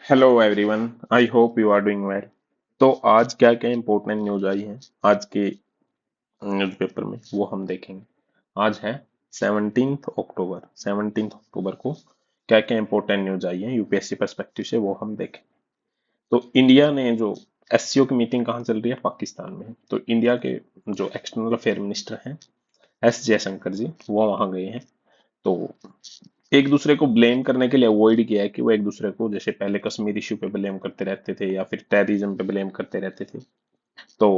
Hello everyone. I hope you are doing well. तो आज क्या क्या इंपॉर्टेंट न्यूज आई है आज के न्यूज़पेपर में वो हम देखेंगे। आज है 17 अक्टूबर को क्या क्या इंपॉर्टेंट न्यूज आई है यूपीएससी पर्सपेक्टिव से वो हम देखें। तो इंडिया ने जो एससीओ की मीटिंग कहाँ चल रही है, पाकिस्तान में। तो इंडिया के जो एक्सटर्नल अफेयर मिनिस्टर हैं एस जयशंकर जी, वो वहाँ गए हैं। तो एक दूसरे को ब्लेम करने के लिए अवॉइड किया है कि वो एक दूसरे को जैसे पहले कश्मीर इश्यू पे ब्लेम करते रहते थे या फिर टेररिज्म पे ब्लेम करते रहते थे। तो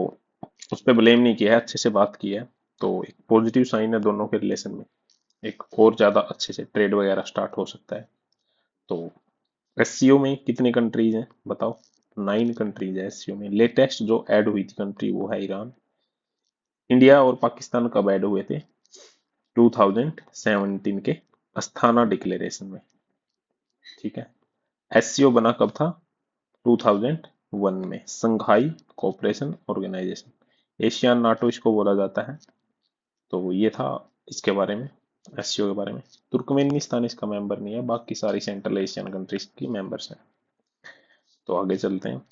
उस पे ब्लेम नहीं किया है, अच्छे से बात की है। तो एक पॉजिटिव साइन है दोनों के रिलेशन में। एक और ज्यादा अच्छे से ट्रेड वगैरह स्टार्ट हो सकता है। तो एससीओ में कितनी कंट्रीज हैं बताओ। 9 कंट्रीज है एससीओ में। लेटेस्ट जो ऐड हुई थी कंट्री वो है ईरान। इंडिया और पाकिस्तान कब ऐड हुए थे? 2017 के अस्थाना डिक्लेरेशन में। ठीक है। एससीओ बना कब था? 2001 में संघाई कोऑपरेशन ऑर्गेनाइजेशन, एशियान नाटो इसको बोला जाता है। तो ये था इसके बारे में, एससीओ के बारे में। तुर्कमेनिस्तान इसका मेंबर नहीं है, बाकी सारी सेंट्रल एशियन कंट्रीज की मेंबर्स हैं। तो आगे चलते हैं।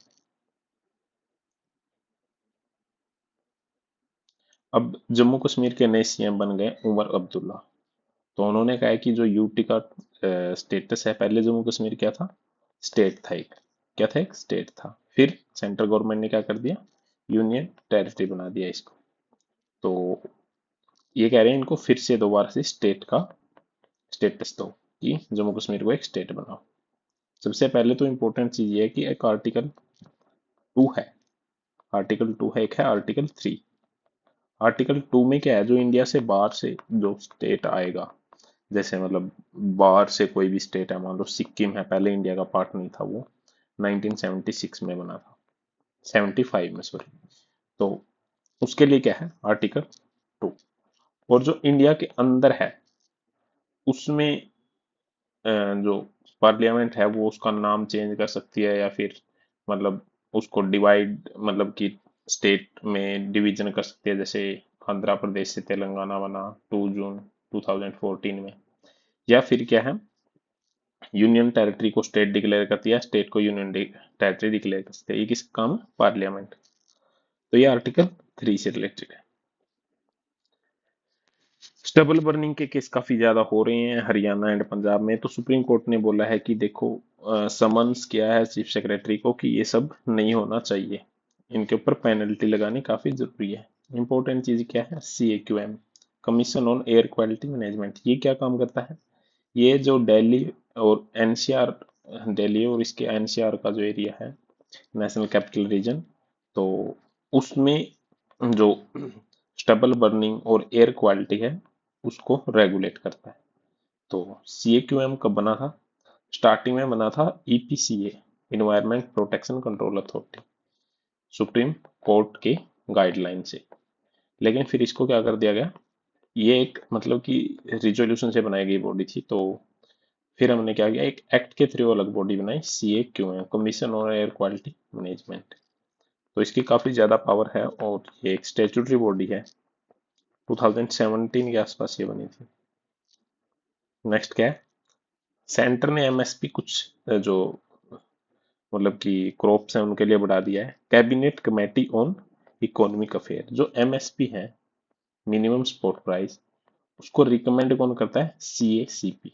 अब जम्मू कश्मीर के नए सीएम बन गए उमर अब्दुल्ला। तो उन्होंने कहा है कि जो यूटी का स्टेटस है, पहले जम्मू कश्मीर क्या था? स्टेट था एक। क्या था? एक स्टेट था। फिर सेंट्रल गवर्नमेंट ने क्या कर दिया? यूनियन टेरिटरी बना दिया इसको। तो ये कह रहे हैं इनको फिर से दोबारा से स्टेट का स्टेटस दो, कि जम्मू कश्मीर को एक स्टेट बनाओ। सबसे पहले तो इम्पोर्टेंट चीज ये है कि एक आर्टिकल 2 है। आर्टिकल 2 है, एक है आर्टिकल 3। आर्टिकल 2 में क्या है, जो इंडिया से बाहर से जो स्टेट आएगा, जैसे मतलब बाहर से कोई भी स्टेट है, मान लो सिक्किम है, पहले इंडिया का पार्ट नहीं था वो, 1976 में बना था, 75 में सॉरी। तो उसके लिए क्या है? आर्टिकल 2। और जो इंडिया के अंदर है उसमें जो पार्लियामेंट है वो उसका नाम चेंज कर सकती है, या फिर मतलब उसको डिवाइड, मतलब कि स्टेट में डिवीजन कर सकती है। जैसे आंध्र प्रदेश से तेलंगाना बना 2 जून 2014 में। या फिर क्या है, यूनियन टेरिटरी को स्टेट डिक्लेयर करती है, स्टेट को यूनियन टेरिटरी डिक्लेयर कर सकती है। ये किसका काम है? पार्लियामेंट। तो ये आर्टिकल 3 से रिलेटेड है। स्टबल बर्निंग के केस काफी ज्यादा हो रहे हैं हरियाणा एंड पंजाब में। तो सुप्रीम कोर्ट ने बोला है कि देखो, समन्स किया है चीफ सेक्रेटरी को कि ये सब नहीं होना चाहिए, इनके ऊपर पेनल्टी लगानी काफी जरूरी है। इंपॉर्टेंट चीज क्या है? CAQM, commission on air quality management. ये क्या काम करता है? ये जो दिल्ली और एनसीआर, दिल्ली और इसके एनसीआर का जो एरिया है, नेशनल कैपिटल रीजन, तो उसमें जो स्टबल बर्निंग और एयर क्वालिटी है उसको रेगुलेट करता है। तो CAQM कब बना था? स्टार्टिंग में बना था EPCA, environment protection control authority, supreme court के गाइडलाइन से। लेकिन फिर इसको क्या कर दिया गया, ये एक मतलब कि रिजोल्यूशन से बनाई गई बॉडी थी। तो फिर हमने क्या किया, एक एक्ट के थ्रू अलग बॉडी बनाई, CAQM, commission on air quality management. तो इसकी काफी ज्यादा पावर है और ये एक स्टेचुटरी बॉडी है। 2017 के आसपास ये बनी थी। नेक्स्ट क्या है? सेंटर ने MSP कुछ जो मतलब कि क्रॉप्स हैं उनके लिए बढ़ा दिया है। Cabinet committee on economic affair, जो MSP है, मिनिमम सपोर्ट प्राइस, उसको रिकमेंड कौन करता है? CACP।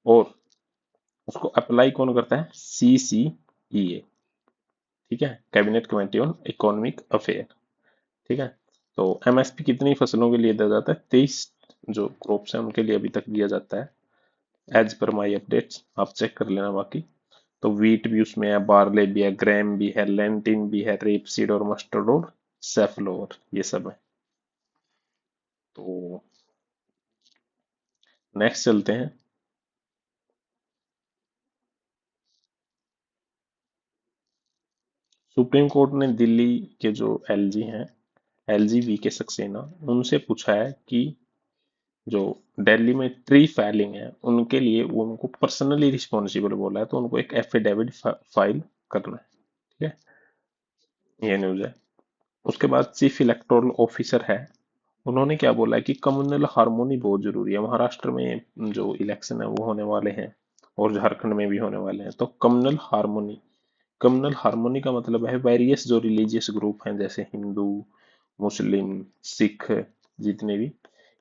और उसको अप्लाई कौन करता है? CCEA। ठीक है, cabinet committee on economic affair. ठीक है। तो MSP कितनी फसलों के लिए दिया जाता है? 23 जो क्रॉप्स हैं उनके लिए अभी तक दिया जाता है, एज पर माई अपडेट्स। आप चेक कर लेना बाकी। तो वीट भी उसमें है, बार्ले भी है, ग्रेम भी है, लेंटिन भी है, रेपसीड और मस्टर्ड और सेफ्लोवर, ये सब है। तो नेक्स्ट चलते हैं। सुप्रीम कोर्ट ने दिल्ली के जो LG हैं, LG VK सक्सेना, उनसे पूछा है कि जो दिल्ली में ट्री फैलिंग है उनके लिए वो उनको पर्सनली रिस्पॉन्सिबल बोला है, तो उनको एक एफिडेविट फाइल करना है। ठीक है, ये न्यूज़ है। उसके बाद चीफ इलेक्टोरल ऑफिसर है, उन्होंने क्या बोला है कि कम्युनल हार्मोनी बहुत जरूरी है। महाराष्ट्र में जो इलेक्शन है वो होने वाले हैं और झारखंड में भी होने वाले हैं। तो कम्युनल हार्मोनी का मतलब है वेरियस जो रिलीजियस ग्रुप हैं जैसे हिंदू, मुस्लिम, सिख, जितने भी,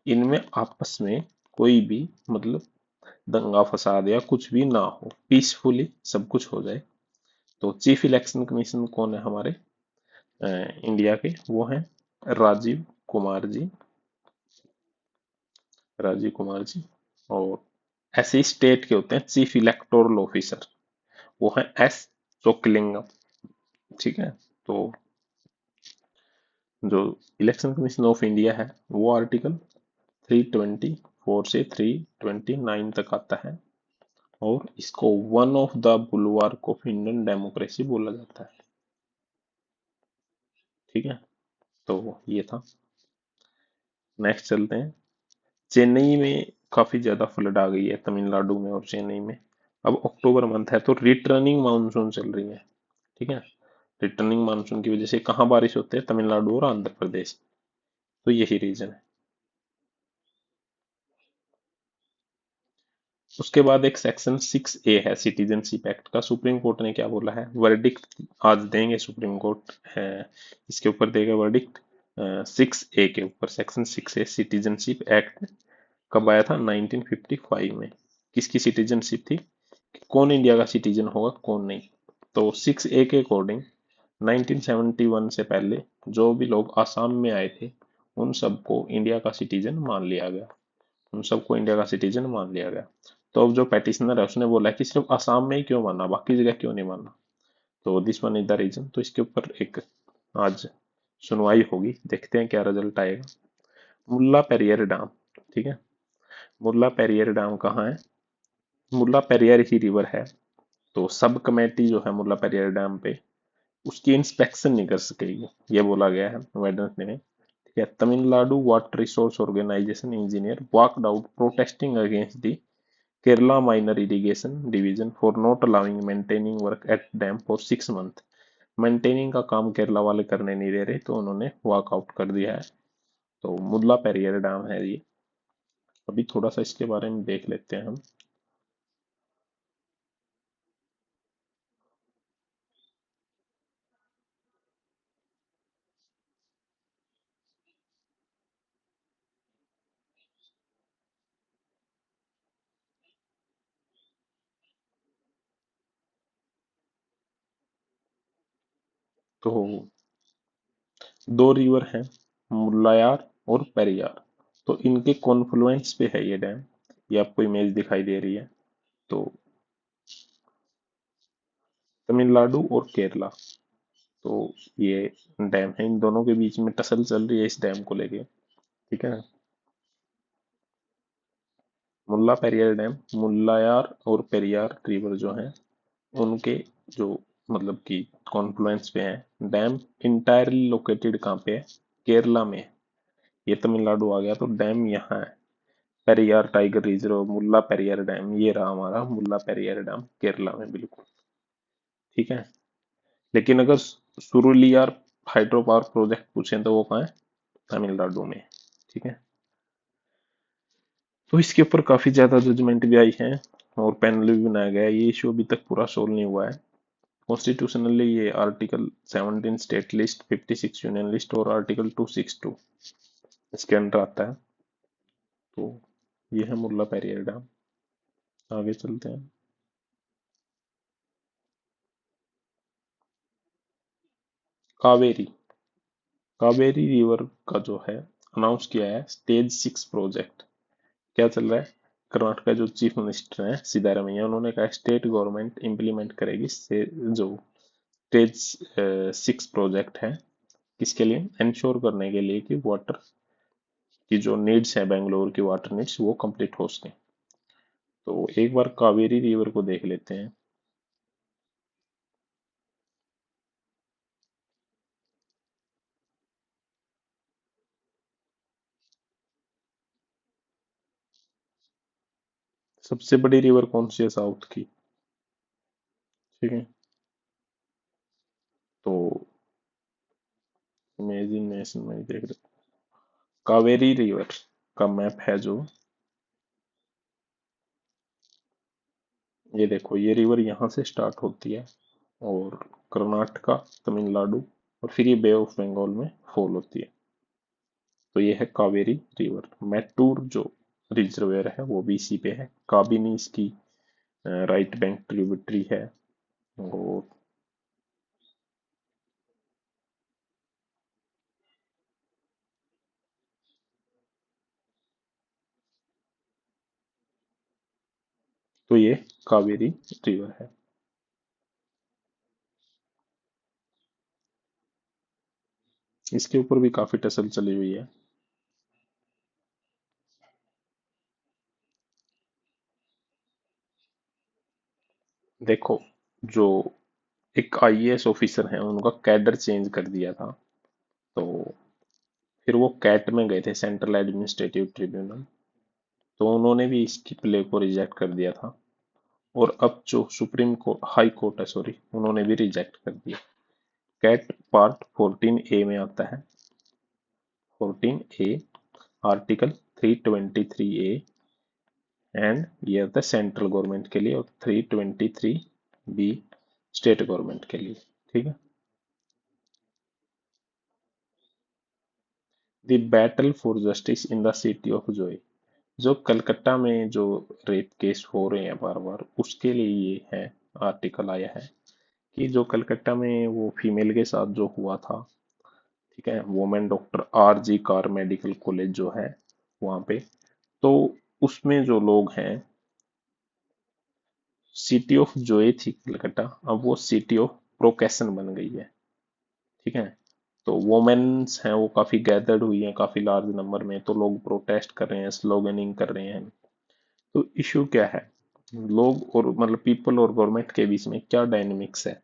इनमें आपस में कोई भी मतलब दंगा फसाद या कुछ भी ना हो, पीसफुली सब कुछ हो जाए। तो चीफ इलेक्शन कमीशन कौन है हमारे इंडिया के? वो हैं राजीव कुमार जी, राजीव कुमार जी। और ऐसे ही स्टेट के होते हैं चीफ इलेक्टोरल ऑफिसर, वो हैं एस चोकलिंगम। ठीक है। तो जो इलेक्शन कमीशन ऑफ इंडिया है वो आर्टिकल 324 से 329 तक आता है, और इसको one of the bulwark of Indian democracy बोला जाता है। ठीक है। तो ये था। नेक्स्ट चलते हैं। चेन्नई में काफी ज्यादा फ्लड आ गई है, तमिलनाडु में और चेन्नई में। अब अक्टूबर मंथ है तो रिटर्निंग मानसून चल रही है। ठीक है। रिटर्निंग मानसून की वजह से कहाँ बारिश होते हैं? तमिलनाडु और आंध्र प्रदेश। तो यही रीजन है। उसके बाद एक सेक्शन 6A है सिटीजनशिप एक्ट का। सुप्रीम कोर्ट ने क्या बोला है? वर्डिक्ट आज देंगे सुप्रीम कोर्ट है, इसके ऊपर देगा वर्डिक्ट। 6A के ऊपर, सेक्शन 6A सिटीजनशिप एक्ट कब आया था? 1955 में। किसकी सिटीजनशिप थी? कौन इंडिया का सिटीजन होगा, कौन नहीं। तो 6A के अकॉर्डिंग 1971 से पहले जो भी लोग आसाम में आए थे उन सबको इंडिया का सिटीजन मान लिया गया, उन सबको इंडिया का सिटीजन मान लिया गया। तो अब जो पेटिशनर है उसने बोला है कि सिर्फ असम में ही क्यों मानना, बाकी जगह क्यों नहीं मानना। तो this one is the reason. तो इसके ऊपर एक आज सुनवाई होगी, देखते हैं क्या रिजल्ट आएगा। मुल्ला पेरियर डैम। ठीक है। मुल्ला पेरियर डैम कहाँ है? मुल्ला पेरियर ही रिवर है। तो सब कमेटी जो है मुल्ला पेरियर डैम पे, उसकी इंस्पेक्शन नहीं कर सकेगी, ये बोला गया है वेडनेसडे में। ठीक है। Tamil Nadu water resource organisation engineer walked out protesting against the Kerala Minor Irrigation Division for not allowing maintaining work at dam for 6 months। Maintaining का काम केरला वाले करने नहीं दे रहे तो उन्होंने वॉकआउट कर दिया है। तो मुल्ला पेरियर डैम है ये। अभी थोड़ा सा इसके बारे में देख लेते हैं हम। तो दो रिवर हैं, मुल्लायार और पेरियार। तो इनके कॉन्फ्लुएंस पे है ये डैम। ये आपको इमेज दिखाई दे रही है। तो तमिलनाडु और केरला, तो ये डैम है, इन दोनों के बीच में टसल चल रही है इस डैम को लेके। ठीक है। मुल्ला पेरियार डैम, मुल्लायार और पेरियार रिवर जो हैं उनके जो मतलब कि कॉन्फ्लुएंस पे है डैम। इंटायरली लोकेटेड कहाँ पे है? केरला में है। ये तमिलनाडु आ गया तो डैम यहाँ है। पेरियार टाइगर रिजर्व, मुल्ला पेरियार डैम, ये रहा हमारा मुल्ला पेरियार डैम केरला में बिल्कुल। ठीक है। लेकिन अगर सुरुलियार हाइड्रो पावर प्रोजेक्ट पूछें तो वो कहाँ है? तमिलनाडु में। ठीक है। तो इसके ऊपर काफी ज्यादा जजमेंट भी आई है और पैनल भी बनाया गया है। ये इशू अभी तक पूरा सोल्व नहीं हुआ है। कॉन्स्टिट्यूशनली ये article 17 state list, 56 union list और आर्टिकल 262 इसके अंडर आता है। तो ये है मुल्ला पेरियार डैम। आगे चलते हैं। कावेरी, कावेरी रिवर का जो है अनाउंस किया है स्टेज 6 प्रोजेक्ट। क्या चल रहा है? कर्नाटक का जो चीफ मिनिस्टर है सिद्धारमैया, उन्होंने कहा स्टेट गवर्नमेंट इंप्लीमेंट करेगी से जो स्टेज 6 प्रोजेक्ट है। किसके लिए? इंश्योर करने के लिए कि वाटर की जो नीड्स है बेंगलोर की वाटर नीड्स वो कंप्लीट हो सके। तो एक बार कावेरी रिवर को देख लेते हैं। सबसे बड़ी रिवर कौन सी है साउथ की? ठीक है। तो इमेजिनेशन में ही देख रहे, कावेरी रिवर का मैप है जो, ये देखो, ये रिवर यहाँ से स्टार्ट होती है और कर्नाटका, तमिलनाडु, और फिर ये बे ऑफ बंगाल में फॉल होती है। तो ये है कावेरी रिवर। मैटूर जो रिजर्वेयर है वो भी इसी पे है। काबिनी इसकी राइट बैंक ट्रिब्यूटरी है। और तो ये कावेरी रिवर है। इसके ऊपर भी काफी टसल चली हुई है। देखो, जो एक आईएएस ऑफिसर हैं उनका कैडर चेंज कर दिया था, तो फिर वो कैट में गए थे, सेंट्रल एडमिनिस्ट्रेटिव ट्रिब्यूनल। तो उन्होंने भी इसकी प्ले को रिजेक्ट कर दिया था। और अब जो सुप्रीम कोर्ट, हाई कोर्ट है सॉरी, उन्होंने भी रिजेक्ट कर दिया। कैट पार्ट 14A में आता है। 14A, आर्टिकल 323A, एंड ये आता है सेंट्रल गवर्नमेंट के लिए, और 323B स्टेट गवर्नमेंट के लिए। ठीक है। The battle for justice in the city of Joy, जो कलकत्ता में जो रेप केस हो रहे हैं बार बार, उसके लिए ये है, आर्टिकल आया है कि जो कलकत्ता में वो फीमेल के साथ जो हुआ था, ठीक है, women doctor RG car medical college जो है वहाँ पे, तो उसमें जो लोग हैं, सिटी ऑफ जॉय थी कलकत्ता, अब वो सिटी ऑफ प्रोकेशन बन गई है। ठीक है। तो वोमेन्स हैं वो काफी गैदर्ड हुई हैं, काफी लार्ज नंबर में, तो लोग प्रोटेस्ट कर रहे हैं, स्लोगनिंग कर रहे हैं। तो इशू क्या है, लोग और मतलब पीपल और गवर्नमेंट के बीच में क्या डायनेमिक्स है।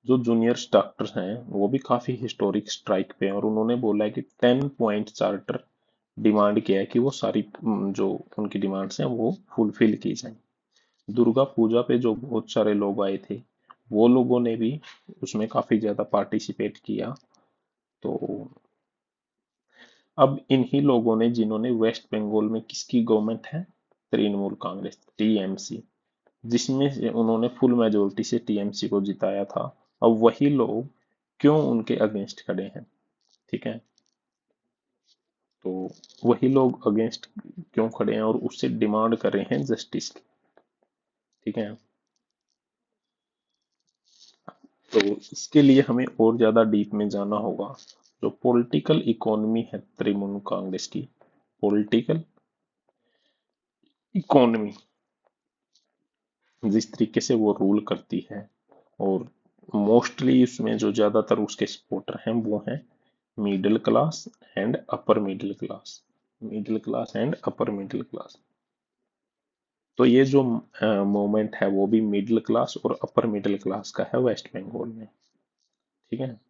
जो जूनियर डॉक्टर्स हैं वो भी काफी हिस्टोरिक स्ट्राइक पे हैं, और उन्होंने बोला है कि 10 पॉइंट चार्टर डिमांड किया है कि वो सारी जो उनकी डिमांड्स हैं वो फुलफिल की जाए। दुर्गा पूजा पे जो बहुत सारे लोग आए थे, वो लोगों ने भी उसमें काफी ज्यादा पार्टिसिपेट किया। तो अब इन्हीं लोगों ने, जिन्होंने वेस्ट बंगाल में किसकी गवर्नमेंट है, तृणमूल कांग्रेस, TMC, जिसमें से उन्होंने फुल मेजोरिटी से TMC को जिताया था, अब वही लोग क्यों उनके अगेंस्ट खड़े हैं। ठीक है। तो वही लोग अगेंस्ट क्यों खड़े हैं और उससे डिमांड कर रहे हैं जस्टिस की। ठीक है। तो इसके लिए हमें और ज्यादा डीप में जाना होगा। जो पॉलिटिकल इकोनॉमी है तृणमूल कांग्रेस की, पॉलिटिकल इकोनॉमी, जिस तरीके से वो रूल करती है, और मोस्टली उसमें जो ज्यादातर उसके सपोर्टर हैं वो हैं middle class and upper middle class, middle class and upper middle class. तो ये जो मूवमेंट है वो भी मिडिल क्लास और अपर मिडिल क्लास का है वेस्ट बंगाल में। ठीक है।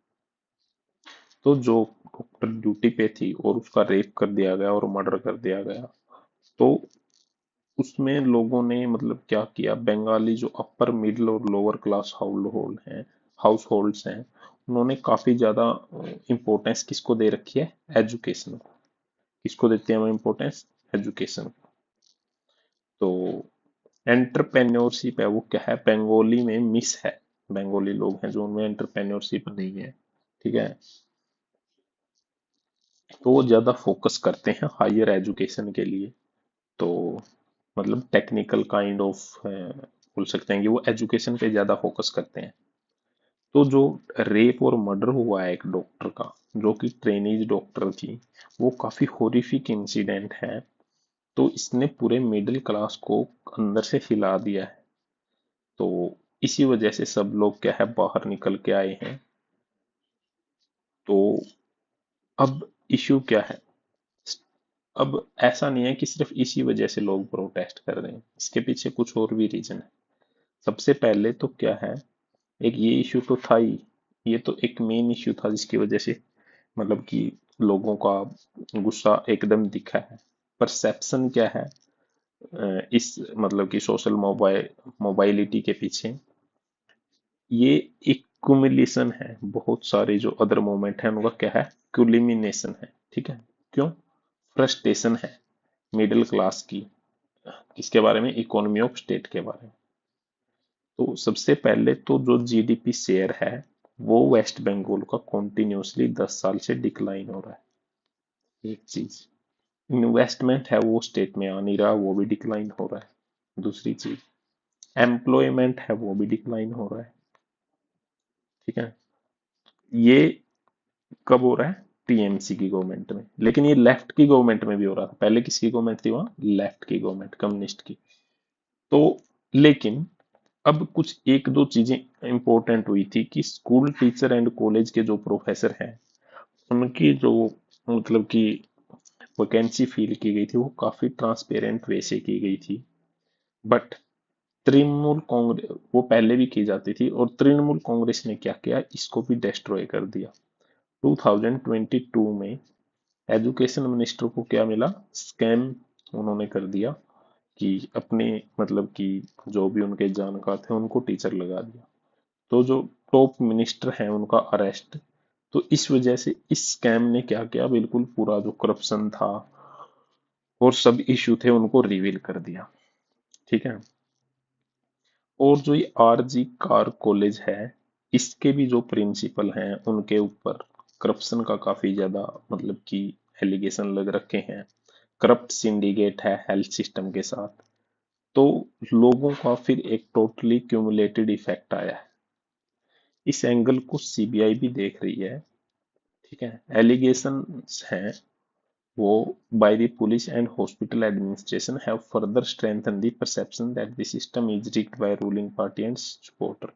तो जो डॉक्टर ड्यूटी पे थी और उसका रेप कर दिया गया और मर्डर कर दिया गया, तो उसमें लोगों ने मतलब क्या किया, बंगाली जो अपर मिडिल और लोअर क्लास हाउस होल्ड्स हैं, उन्होंने काफी ज्यादा इम्पोर्टेंस किसको दे रखी है, एजुकेशन को। किसको देते हैं वो इम्पोर्टेंस, एजुकेशन। तो एंटरप्रेन्योरशिप है वो क्या है, बंगाली में मिस है। बंगाली लोग हैं जो, उनमें एंटरप्रेन्योरशिप नहीं है। ठीक है। तो वो ज्यादा फोकस करते हैं हायर एजुकेशन के लिए। तो मतलब टेक्निकल काइंड ऑफ बोल सकते हैं कि वो एजुकेशन पे ज्यादा फोकस करते हैं। तो जो रेप और मर्डर हुआ है एक डॉक्टर का, जो कि ट्रेनीज डॉक्टर थी, वो काफी हॉरिफिक इंसिडेंट है। तो इसने पूरे मिडिल क्लास को अंदर से हिला दिया है। तो इसी वजह से सब लोग क्या है, बाहर निकल के आए हैं। तो अब इश्यू क्या है, अब ऐसा नहीं है कि सिर्फ इसी वजह से लोग प्रोटेस्ट कर रहे हैं, इसके पीछे कुछ और भी रीजन है। सबसे पहले तो क्या है, एक ये इशू तो था ही, ये तो एक मेन इशू था जिसकी वजह से मतलब कि लोगों का गुस्सा एकदम दिखा है। परसेप्शन क्या है, इस मतलब कि सोशल मोबाइलिटी के पीछे, ये एक कुमुलेशन है, बहुत सारे जो अदर मोमेंट है उनका क्या है, कुलिमिनेशन है। ठीक है। क्यों, फ्रस्ट्रेशन है मिडिल क्लास की, किसके बारे में, इकोनॉमी ऑफ स्टेट के बारे में। तो सबसे पहले तो जो जीडीपी शेयर है वो वेस्ट बंगाल का कॉन्टिन्यूसली 10 साल से डिक्लाइन हो रहा है, एक चीज। इन्वेस्टमेंट है वो स्टेट में आ नहीं रहा, वो भी डिक्लाइन हो रहा है। दूसरी चीज, एम्प्लॉयमेंट है वो भी डिक्लाइन हो रहा है। ठीक है, ये कब हो रहा है, टीएमसी की गवर्नमेंट में। लेकिन ये लेफ्ट की गवर्नमेंट में भी हो रहा था। पहले किसकी गवर्नमेंट थी वहां, लेफ्ट की गवर्नमेंट, कम्युनिस्ट की। तो लेकिन अब कुछ एक दो चीजें इंपॉर्टेंट हुई थी कि स्कूल टीचर एंड कॉलेज के जो प्रोफेसर हैं उनकी जो मतलब कि वैकेंसी फिल की गई थी वो काफी ट्रांसपेरेंट वे से की गई थी। बट तृणमूल कांग्रेस, वो पहले भी की जाती थी, और तृणमूल कांग्रेस ने क्या किया, इसको भी डिस्ट्रॉय कर दिया। 2022 में एजुकेशन मिनिस्टर को क्या मिला, स्कैम उन्होंने कर दिया कि अपने मतलब कि जो भी उनके जानकार थे उनको टीचर लगा दिया। तो जो टॉप मिनिस्टर हैं उनका अरेस्ट। तो इस वजह से इस स्कैम ने क्या किया, बिल्कुल पूरा जो करप्शन था और सब इशू थे उनको रिवील कर दिया। ठीक है। और जो ये आरजी कार कॉलेज है, इसके भी जो प्रिंसिपल हैं उनके ऊपर करप्शन का काफी ज्यादा मतलब कि एलिगेशन लग रखे हैं। करप्ट सिंडिकेट है हेल्थ सिस्टम के साथ। तो लोगों का फिर एक टोटली क्यूमुलेटेड इफेक्ट आया है। इस एंगल को सीबीआई भी देख रही है। ठीक है, एलिगेशन हैं वो, by the police and hospital administration have further strengthened the perception that the system is rigged by ruling party and supporter।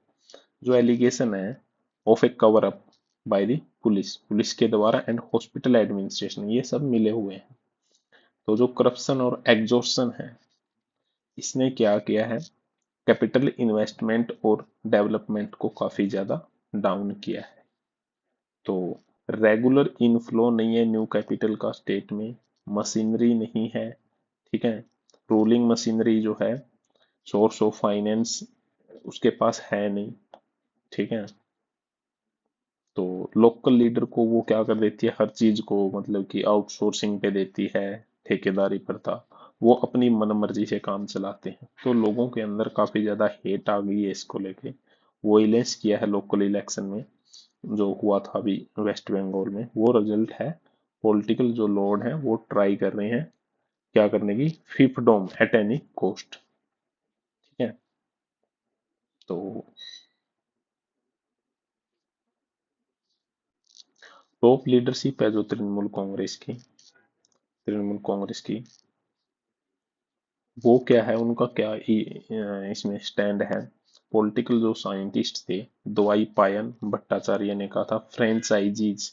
जो एलिगेशन है of A cover up by the police, police के द्वारा, and hospital administration, ये सब मिले हुए हैं। तो जो करप्शन और एग्जॉर्शन है, इसने क्या किया है, कैपिटल इन्वेस्टमेंट और डेवलपमेंट को काफी ज्यादा डाउन किया है। तो रेगुलर इनफ्लो नहीं है न्यू कैपिटल का स्टेट में, मशीनरी नहीं है। ठीक है, रूलिंग मशीनरी जो है, सोर्स ऑफ फाइनेंस उसके पास है नहीं। ठीक है, तो लोकल लीडर को वो क्या कर देती है, हर चीज को मतलब कि आउटसोर्सिंग पे देती है, ठेकेदारी प्रथा। वो अपनी मनमर्जी से काम चलाते हैं। तो लोगों के अंदर काफी ज्यादा हेट आ गई है इसको लेके। वोइलेंस किया है लोकल इलेक्शन में जो हुआ था अभी वेस्ट बंगाल में, वो रिजल्ट है। पॉलिटिकल जो लॉर्ड हैं वो ट्राई कर रहे हैं क्या करने की, फिफडोम एट एनी कॉस्ट। ठीक है, तो टॉप लीडरशिप है जो तृणमूल कांग्रेस की, वो क्या है उनका, क्या इसमें स्टैंड है। पॉलिटिकल जो साइंटिस्ट थे, दवाई पायन भट्टाचार्य ने कहा था, franchisees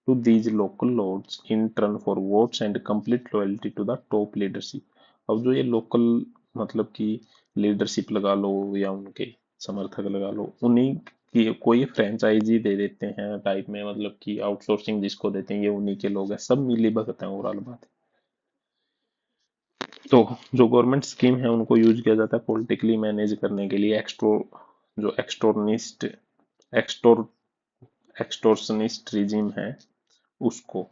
to these local lords in turn for votes and complete loyalty to the top leadership. अब जो ये लोकल मतलब कि लीडरशिप लगा लो या उनके समर्थक लगा लो, उन्हीं की कोई फ्रेंचाइजी दे देते हैं टाइप में, मतलब कि आउटसोर्सिंग जिसको देते हैं ये उन्हीं के लोग हैं, सब मिली भगत हैं, ओवरऑल बात है। तो जो गवर्नमेंट स्कीम है उनको यूज किया जाता है पॉलिटिकली मैनेज करने के लिए, जो एक्सटोर एक्सटोर्शनिस्ट रिजिम है उसको।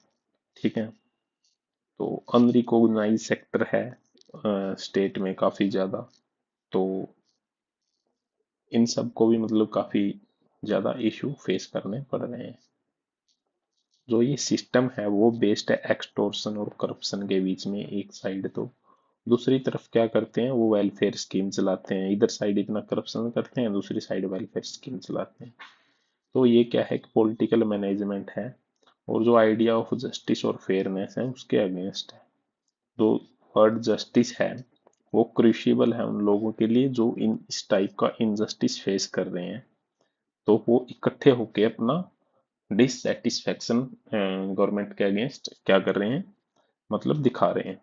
ठीक है, तो अनरिकॉग्नाइज सेक्टर है स्टेट में काफी ज्यादा। तो इन सब को भी मतलब काफी ज्यादा इशू फेस करने पड़ रहे हैं। जो ये सिस्टम है वो बेस्ड है एक्सटोर्शन और करप्शन के बीच में एक साइड, तो दूसरी तरफ क्या करते हैं, वो वेलफेयर स्कीम चलाते हैं। इधर साइड इतना करप्शन करते हैं, दूसरी साइड वेलफेयर स्कीम चलाते हैं। तो ये क्या है कि पॉलिटिकल मैनेजमेंट है, और जो आइडिया ऑफ जस्टिस और फेयरनेस है उसके अगेंस्ट है। जो वर्ड जस्टिस है वो क्रूशियबल है उन लोगों के लिए जो इन इस टाइप का इनजस्टिस फेस कर रहे हैं। तो वो इकट्ठे होके अपना डिससेटिस्फेक्शन गवर्नमेंट के अगेंस्ट क्या कर रहे हैं, मतलब दिखा रहे हैं।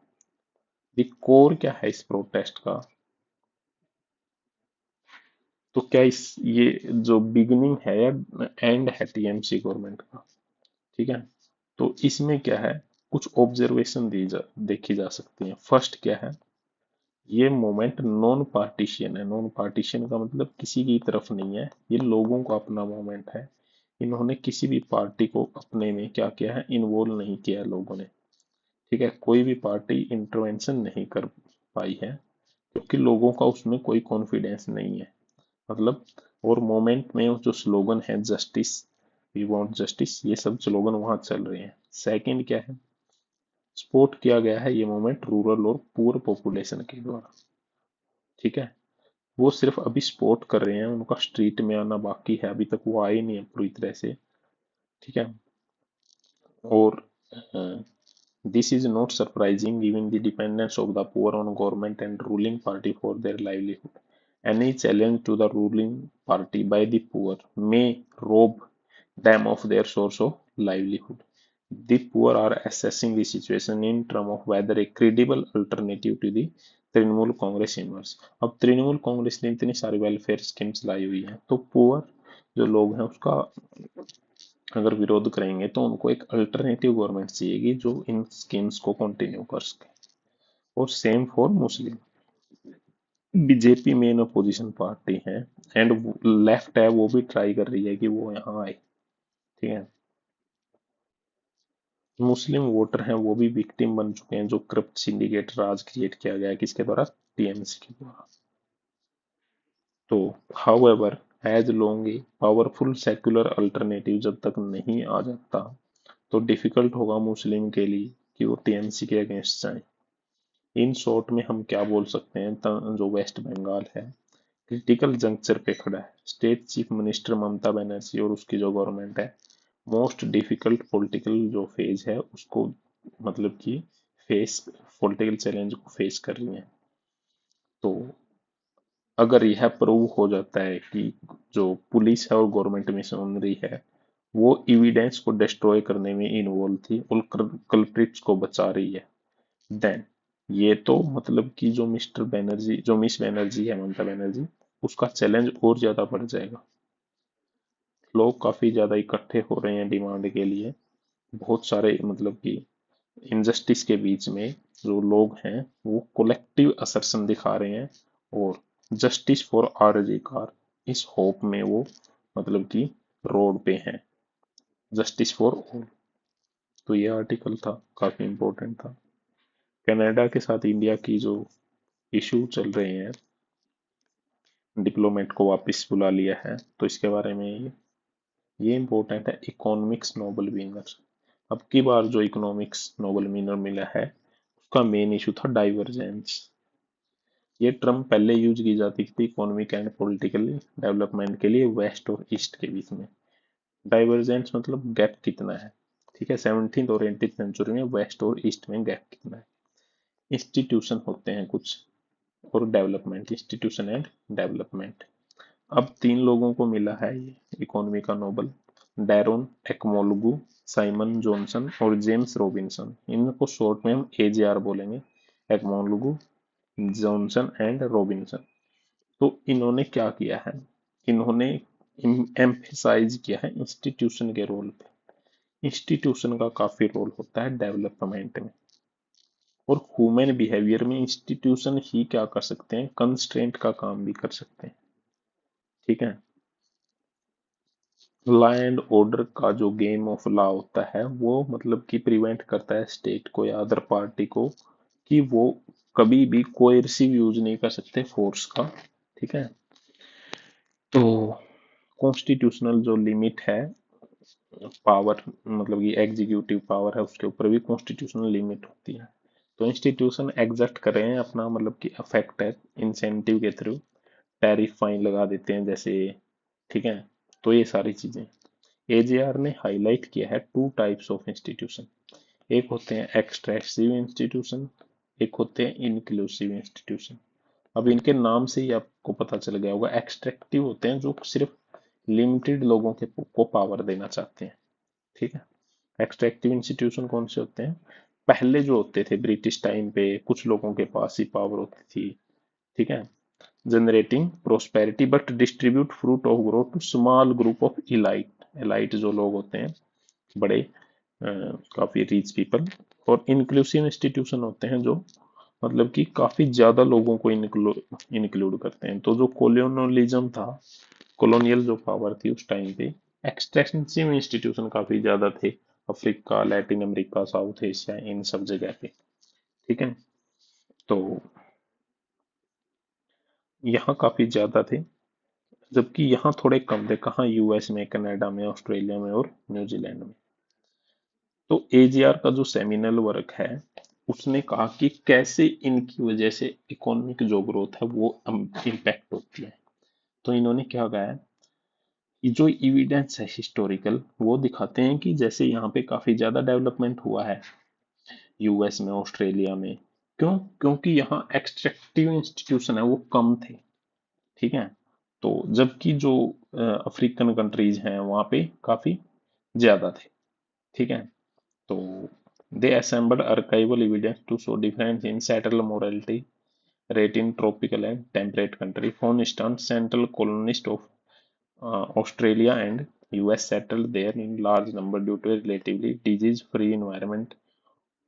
कोर क्या है इस प्रोटेस्ट का, तो क्या इस ये जो बिगिनिंग है या एंड है टीएमसी गवर्नमेंट का। ठीक है, तो इसमें क्या है, कुछ ऑब्जर्वेशन देखी जा सकती है। फर्स्ट क्या है, ये मोमेंट नॉन पार्टीशियन है। नॉन पार्टीशियन का मतलब किसी की तरफ नहीं है, ये लोगों का अपना मोमेंट है। इन्होंने किसी भी पार्टी को अपने में क्या किया है, इन्वॉल्व नहीं किया है लोगों ने। ठीक है, कोई भी पार्टी इंटरवेंशन नहीं कर पाई है। क्योंकि लोगों का उसमें कोई कॉन्फिडेंस नहीं है। मतलब, और मोमेंट में जो स्लोगन है जस्टिस, वी वांट जस्टिस, ये सब स्लोगन वहां चल रहे हैं। सेकंड क्या है, सपोर्ट किया गया है ये मूवमेंट रूरल और पुअर पॉपुलेशन के द्वारा। ठीक है, वो सिर्फ अभी सपोर्ट कर रहे हैं, उनका स्ट्रीट में आना बाकी है, अभी तक वो आए नहीं है पूरी तरह से। ठीक है, और this is not surprising given the dependence of the poor on government and ruling party for their livelihood. Any challenge to the ruling party by the poor may rob them of their source of livelihood. The poor are assessing the situation in terms of whether a credible alternative to the Trinamool Congress emerge. अब तृणमूल कांग्रेस ने इतनी सारी welfare schemes लाई हुई है, तो poor जो लोग हैं उसका अगर विरोध करेंगे तो उनको एक अल्टरनेटिव गवर्नमेंट चाहिएगी जो इन स्कीम्स को कंटिन्यू कर सके। और same for Muslim. BJP main opposition party है, एंड लेफ्ट है वो भी ट्राई कर रही है कि वो यहाँ आए। ठीक है, मुस्लिम वोटर हैं वो भी विक्टिम बन चुके हैं, जो करप्ट सिंडिकेट राज क्रिएट किया गया है किसके द्वारा, टीएमसी के द्वारा। तो however, as long a powerful secular alternative जब तक नहीं आ जाता, तो डिफिकल्ट होगा मुस्लिम के लिए कि वो टीएमसी के अगेंस्ट जाए। इन शॉर्ट में हम क्या बोल सकते हैं, जो वेस्ट बंगाल है क्रिटिकल जंक्चर पे खड़ा है। State chief minister Mamata Banerjee और उसकी जो गवर्नमेंट है मोस्ट डिफिकल्ट पॉलिटिकल जो फेज है उसको, मतलब कि फेस, पॉलिटिकल चैलेंज को फेस कर रही है। तो अगर यह प्रूव हो जाता है कि जो पुलिस है और गवर्नमेंट मिशनरी है वो एविडेंस को डिस्ट्रॉय करने में इन्वॉल्व थी और कल्प्रिट्स को बचा रही है, देन ये तो मतलब कि जो मिस्टर बनर्जी, जो मिस बनर्जी है ममता बनर्जी, उसका चैलेंज और ज्यादा बढ़ जाएगा। लोग काफी ज्यादा इकट्ठे हो रहे हैं डिमांड के लिए। बहुत सारे मतलब कि इनजस्टिस के बीच में जो लोग हैं वो कलेक्टिव असर्शन दिखा रहे हैं, और जस्टिस फॉर आर अधिकार, इस होप में वो मतलब कि रोड पे हैं, जस्टिस फॉर ऑल। तो ये आर्टिकल था, काफी इंपॉर्टेंट था। कनाडा के साथ इंडिया की जो इशू चल रहे हैं, डिप्लोमेट को वापस बुला लिया है, तो इसके बारे में ये इंपॉर्टेंट है। इकोनॉमिक्स नोबल विनर, अब की बार जो इकोनॉमिक्स नोबल विनर मिला है उसका मेन इशू था डाइवर्जेंस। ये टर्म पहले यूज की जाती थी इकोनॉमिक एंड पॉलिटिकल डेवलपमेंट के लिए वेस्ट और ईस्ट के बीच में। डाइवर्जेंस मतलब गैप कितना है। ठीक है, 17th और 18th सेंचुरी में वेस्ट और ईस्ट में गैप कितना है। इंस्टीट्यूशन होते हैं कुछ, और डेवलपमेंट, इंस्टीट्यूशन एंड डेवलपमेंट। अब तीन लोगों को मिला है ये इकोनॉमी का नोबल, डैरोन एक्मोलुगु, साइमन जॉनसन और जेम्स रॉबिन्सन। इनको शॉर्ट में हम एजेआर बोलेंगे, एक्मोलुगु, जॉनसन एंड रॉबिन्सन। तो इन्होंने क्या किया है, इन्होंने एम्फेसाइज किया है इंस्टीट्यूशन के रोल पे। इंस्टीट्यूशन का काफी रोल होता है डेवलपमेंट में, और ह्यूमन बिहेवियर में इंस्टीट्यूशन ही क्या कर सकते हैं, कंस्ट्रेंट का काम भी कर सकते हैं। ठीक है, लॉ एंड ऑर्डर का जो गेम ऑफ लॉ होता है वो मतलब कि प्रिवेंट करता है स्टेट को या अदर पार्टी को कि वो कभी भी कोएर्सिव यूज नहीं कर सकते फोर्स का। ठीक है, तो कॉन्स्टिट्यूशनल जो लिमिट है पावर, मतलब कि एग्जीक्यूटिव पावर है उसके ऊपर भी कॉन्स्टिट्यूशनल लिमिट होती है। तो इंस्टीट्यूशन एग्जस्ट कर रहे हैं अपना मतलब कि अफेक्ट है इंसेंटिव के थ्रू, टैरिफ फाइन लगा देते हैं जैसे। ठीक है, तो ये सारी चीजें एजेआर ने हाईलाइट किया है। टू टाइप्स ऑफ इंस्टीट्यूशन, एक होते हैं एक्सट्रैक्टिव इंस्टीट्यूशन, एक होते हैं इंक्लूसिव इंस्टीट्यूशन। अब इनके नाम से ही आपको पता चल गया होगा, एक्सट्रैक्टिव होते हैं जो सिर्फ लिमिटेड लोगों के को पावर देना चाहते हैं। ठीक है, एक्सट्रैक्टिव इंस्टीट्यूशन कौन से होते हैं, पहले जो होते थे ब्रिटिश टाइम पे कुछ लोगों के पास ही पावर होती थी। ठीक है, generating prosperity but distribute fruit of growth to small group of elite, elite जो लोग होते हैं बड़े, काफी रिच पीपल। और इंक्लूसिव इंस्टीट्यूशन होते हैं जो मतलब कि काफी ज्यादा लोगों को इंक्लूड करते हैं। तो जो कोलोनियलिज्म था, कॉलोनियल जो पावर थी उस टाइम पे, एक्सटेंसिव इंस्टीट्यूशन काफी ज्यादा थे, Africa, Latin America, South Asia, इन सब जगह पे। ठीक है, तो यहाँ काफी ज्यादा थे, जबकि यहाँ थोड़े कम थे। कहाँ? यूएस में, कनाडा में, ऑस्ट्रेलिया में और न्यूजीलैंड में। तो एजीआर का जो सेमिनल वर्क है, उसने कहा कि कैसे इनकी वजह से इकोनॉमिक जो ग्रोथ है वो इम्पैक्ट होती है। तो इन्होंने क्या कहा है, ये जो एविडेंस है हिस्टोरिकल, वो दिखाते हैं कि जैसे यहाँ पे काफी ज्यादा डेवलपमेंट हुआ है यूएस में, ऑस्ट्रेलिया में। क्यों? क्योंकि यहाँ एक्सट्रैक्टिव इंस्टीट्यूशन है वो कम थे। ठीक है। तो जबकि जो अफ्रीकन कंट्रीज हैं वहाँ पे काफी ज्यादा थे। ठीक है। तो they assembled archival evidence to show difference in settler morality rate in tropical and temperate country. For instance, central colonists of Australia and US settled there in large number due to a relatively disease-free environment,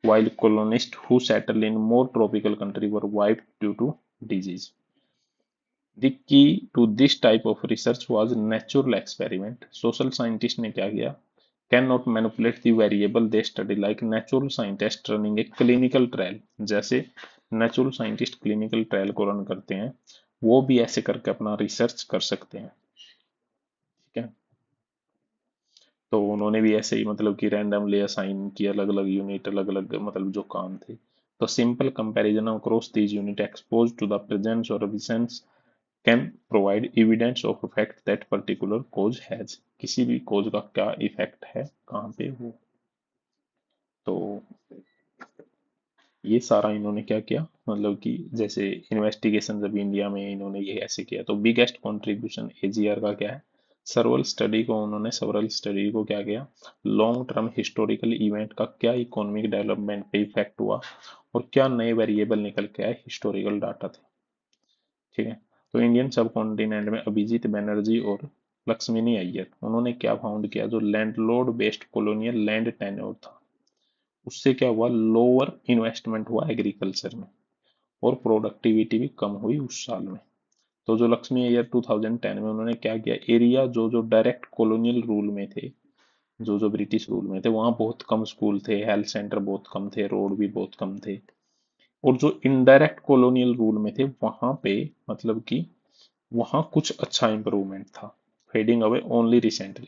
while colonists who settled in more tropical country were wiped due to disease. The key to this type of research was natural experiment. Social scientists ने क्या किया? Cannot manipulate the variable they study like natural scientist running a clinical trial. जैसे natural scientist clinical trial को run करते हैं, वो भी ऐसे करके अपना रिसर्च कर सकते हैं। ठीक है। तो उन्होंने भी ऐसे ही मतलब कि रैंडमली असाइन किया अलग अलग यूनिट, अलग अलग मतलब जो काम थे। तो simple comparison across these unit expose to the presence और absence can provide evidence of effect that particular cause has. किसी भी कोज का क्या इफेक्ट है कहाँ पे वो। तो ये सारा इन्होंने क्या किया, मतलब कि जैसे इन्वेस्टिगेशन जब इंडिया में इन्होंने ये ऐसे किया। तो बिगेस्ट कंट्रीब्यूशन एजीआर का क्या है, सर्वल स्टडी को क्या किया, लॉन्ग टर्म हिस्टोरिकल इवेंट का क्या इकोनॉमिक डेवलपमेंट पे इफेक्ट हुआ और क्या नए वेरिएबल निकल के आए हिस्टोरिकल डाटा थे। ठीक है। तो इंडियन सब कॉन्टिनेंट में अभिजीत बनर्जी और लक्ष्मीनी अय्यर, उन्होंने क्या फाउंड किया, जो landlord based colonial land tenure था, उससे क्या हुआ, लोअर इन्वेस्टमेंट हुआ एग्रीकल्चर में और प्रोडक्टिविटी भी कम हुई उस साल में। तो जो लक्ष्मी अय्यर 2010 में उन्होंने क्या किया, एरिया जो जो डायरेक्ट कॉलोनियल रूल में थे, जो जो ब्रिटिश रूल में थे, वहां बहुत कम स्कूल थे, हेल्थ सेंटर बहुत कम थे, रोड भी बहुत कम थे। और जो इनडायरेक्ट कॉलोनियल रूल में थे वहां पे मतलब कि वहां कुछ अच्छा इंप्रूवमेंट था। Fading away only recently.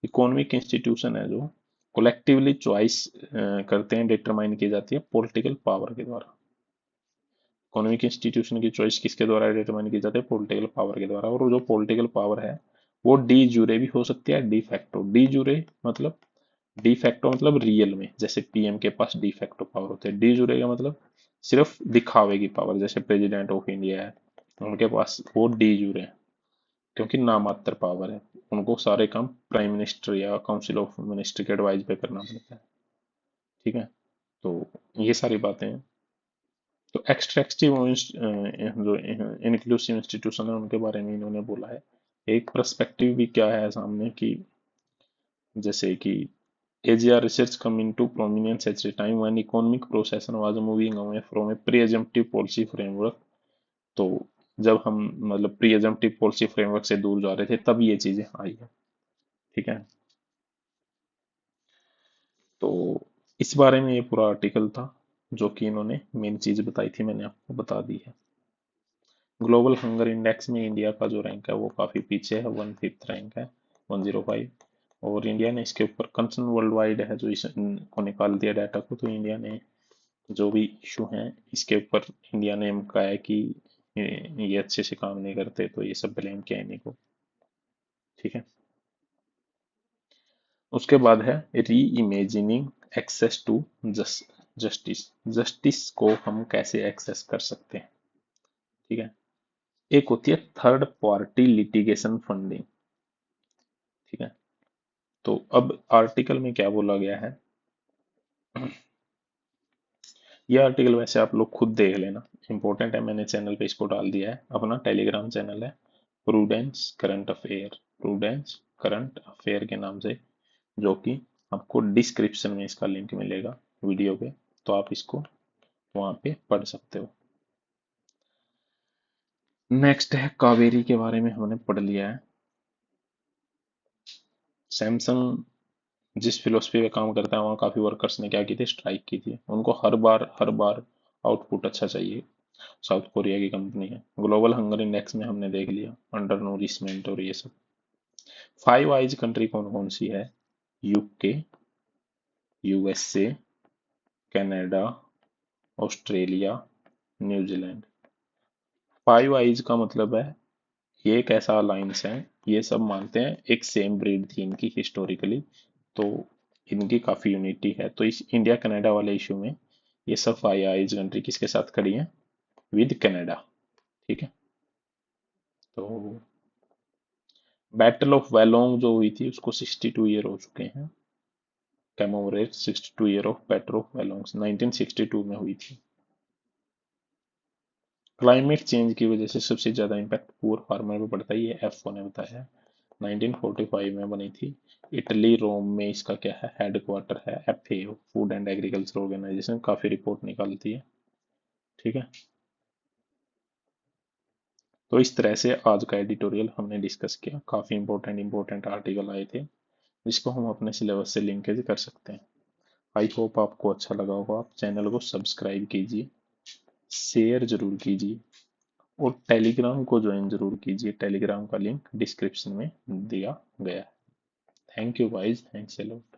Economic institution है जो कोलेक्टिवली चॉइस करते हैं, डिटरमाइन की जाती है पॉलिटिकल पावर के द्वारा। इकोनॉमिक इंस्टीट्यूशन की चॉइस किसके द्वारा डिटरमाइन की जाती है, पॉलिटिकल पावर के द्वारा। और जो पॉलिटिकल पावर है वो डी जूरे भी हो सकती है, डी फैक्टो। डी जूरे मतलब, डी फैक्टो मतलब रियल में, जैसे पीएम के पास डी फैक्टो पावर होते हैं। डी जूरे का मतलब सिर्फ दिखावे की पावर, जैसे प्रेसिडेंट ऑफ इंडिया है, उनके पास वो डी जूरे है, क्योंकि नामात्र पावर है। उनको सारे काम प्राइम मिनिस्टर या काउंसिल ऑफ मिनिस्टर के एडवाइस पे करना पड़ता है। ठीक है। तो ये सारी बातें हैं। तो एक्सट्रैक्टिव जो इंक्लूसिव इंस्टीट्यूशन है उनके बारे में इन्होंने बोला है। एक पर्सपेक्टिव भी क्या है सामने कि जैसे कि AGR research come into prominence at a time when economic process was moving away from a pre-assumptive policy framework। तो जब हम मतलब प्री एजम्प्टिव पॉलिसी फ्रेमवर्क से दूर जा रहे थे तब ये चीजें आई है। ठीक है। तो इस बारे में ये पूरा आर्टिकल था, जो कि इन्होंने मेन चीज बताई थी मैंने आपको बता दी है। ग्लोबल हंगर इंडेक्स में इंडिया का जो रैंक है वो काफी पीछे है, 1/5 रैंक है, 105। और इंडिया ने इसके ऊपर कंसर्न वर्ल्ड वाइड है जो इसको निकाल दिया डाटा को। तो इंडिया ने जो भी इशू हैं इसके ऊपर इंडिया ने कहा है कि ये अच्छे से काम नहीं करते, तो ये सब ब्लेम किया इन्हीं को। ठीक है। उसके बाद है reimagining access to justice. Justice को हम कैसे एक्सेस कर सकते हैं। ठीक है। एक होती है थर्ड पार्टी लिटिगेशन फंडिंग। ठीक है। तो अब आर्टिकल में क्या बोला गया है, ये आर्टिकल वैसे आप लोग खुद देख लेना, इंपॉर्टेंट है। मैंने चैनल पे इसको डाल दिया है, अपना टेलीग्राम चैनल है prudence current affair, prudence current affair के नाम से, जो कि आपको डिस्क्रिप्शन में इसका लिंक मिलेगा वीडियो पे, तो आप इसको वहां पे पढ़ सकते हो। नेक्स्ट है कावेरी के बारे में हमने पढ़ लिया है। सैमसंग जिस फिलोसफी पे काम करता है वहाँ काफी वर्कर्स ने क्या की थी, स्ट्राइक की थी। उनको हर बार आउटपुट अच्छा चाहिए, साउथ कोरिया की कंपनी है। ग्लोबल हंगर इंडेक्स में हमने देख लिया, अंडर नूरिशमेंट और ये सब। फाइव आइज कंट्री कौन कौन सी है? UK, USA, Canada, Australia, New Zealand. Five eyes का मतलब है ये एक ऐसा अलायंस है, ये सब मानते हैं एक सेम ब्रीड थी इनकी हिस्टोरिकली, तो इनकी काफी यूनिटी है। तो इस इंडिया कनाडा वाले इशू में ये सब फाइव आइज कंट्री किसके साथ खड़ी है? With Canada. ठीक है। तो बैटल ऑफ वेलोंग जो हुई थी उसको 62 ईयर हो चुके हैं। कैमोरेट 62 ईयर ऑफ बैटल ऑफ वेलोंग 1962 में हुई थी। क्लाइमेट चेंज की वजह से सबसे ज्यादा इम्पैक्ट पुअर फार्मर पे पड़ता है, ये F1 ने बताया है। 1945 में बनी थी। इटली रोम में इसका क्या है, हेडक्वार्टर है। FAO, food and agriculture organisation, काफी रिपोर्ट निकालती है। ठीक है। तो इस तरह से आज का एडिटोरियल हमने डिस्कस किया, काफी इंपॉर्टेंट इंपॉर्टेंट आर्टिकल आए थे जिसको हम अपने सिलेबस से लिंकेज कर सकते हैं। आई होप आपको अच्छा लगा होगा। आप चैनल को सब्सक्राइब कीजिए, शेयर जरूर कीजिए और टेलीग्राम को ज्वाइन जरूर कीजिए। टेलीग्राम का लिंक डिस्क्रिप्शन में दिया गया है। Thank you guys, thanks a lot.